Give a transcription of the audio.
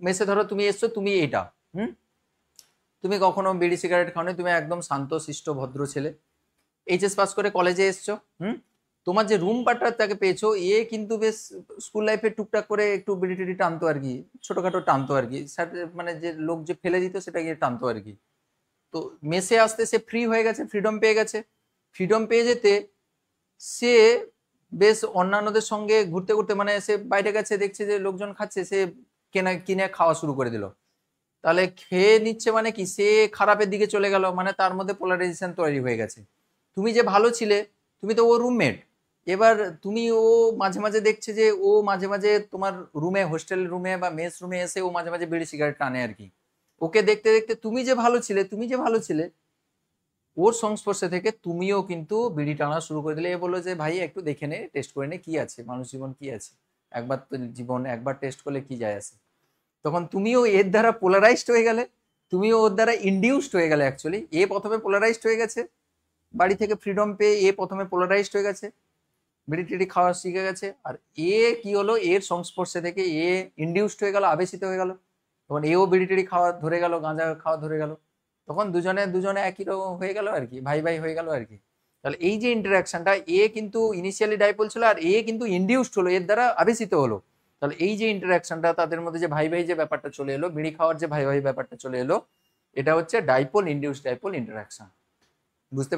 মেসে ধরো তুমি এসছো, তুমি এটা তুমি কখনো বিড়ি সিগারেট খাওনি, তুমি একদম শান্ত শিষ্ট ভদ্র ছেলে, এইচএস পাস করে কলেজে এসছো, তোমার যে রুম পার্টনার তাকে পেয়েছো, এ কিন্তু বেশ স্কুল লাইফে টুকটাক করে একটু বিড়ি টিড়ি টানতো আর কি, ছোটখাটো টানতো আর কি, মানে যে লোক যে ফেলে দিত সেটা গিয়ে টানতো আর কি। তো মেসে আসতে সে ফ্রি হয়ে গেছে, ফ্রিডম পেয়ে গেছে। ফ্রিডম পেয়ে যেতে সে বেশ অন্যান্যদের সঙ্গে ঘুরতে ঘুরতে, মানে সে বাইরে গেছে, দেখছে যে লোকজন খাচ্ছে, সে কিনে খাওয়া শুরু করে দিল। তাহলে খেয়ে নিচ্ছে মানে কি, সে খারাপের দিকে চলে গেল, মানে তার মধ্যে পোলারাইজেশন তৈরি হয়ে গেছে। তুমি যে ভালো ছিলে, তুমি তো ও রুমমেট, এবার তুমি ও মাঝে মাঝে দেখছে যে ও মাঝে মাঝে তোমার রুমে, হোস্টেল রুমে বা মেস রুমে এসে ও মাঝে মাঝে বিড়ি সিগারেট টানে আর কি। ওকে দেখতে দেখতে তুমি যে ভালো ছিলে, ওর সংস্পর্শে থেকে তুমিও কিন্তু বিড়ি টানা শুরু করে দিলে। এ বললো যে ভাই একটু দেখে নে, টেস্ট করে নে, কি আছে, মানুষ জীবন কি আছে, একবার তো জীবন, একবার টেস্ট করলে কি যায় আসে। তখন তুমিও এর দ্বারা পোলারাইজড হয়ে গেলে, তুমিও ওর দ্বারা ইনডিউসড হয়ে গেলে। অ্যাকচুয়ালি এ প্রথমে পোলারাইজড হয়ে গেছে, বাড়ি থেকে ফ্রিডম পেয়ে এ প্রথমে পোলারাইজড হয়ে গেছে, বিড়ি টিড়ি খাওয়া শিখে গেছে। আর এ কি হলো, এর সংস্পর্শে থেকে এ ইনডিউসড হয়ে গেল, আবেশিত হয়ে গেল। তখন এও বিড়ি টিড়ি খাওয়া ধরে গেল, গাঁজা খাওয়া ধরে গেল। তখন দুজনে দুজনে একই রকম হয়ে গেল আর কি, ভাই ভাই হয়ে গেল আর কি। তাহলে এই যে ইন্টারাকশনটা, এ কিন্তু ইনিশিয়ালি ডাইপোল ছিল, আর এ কিন্তু ইনডিউসড হলো, এর দ্বারা আবেশিত হলো। তাহলে এই যে ইন্টারাকশনটা, তাদের মধ্যে যে ভাই ভাই যে ব্যাপারটা চলে এলো, বিড়ি খাওয়ার যে ভাই ভাই ব্যাপারটা চলে এলো, এটা হচ্ছে ডাইপোল ইনডিউসড ডাইপোল ইন্টারাকশন। বুঝতে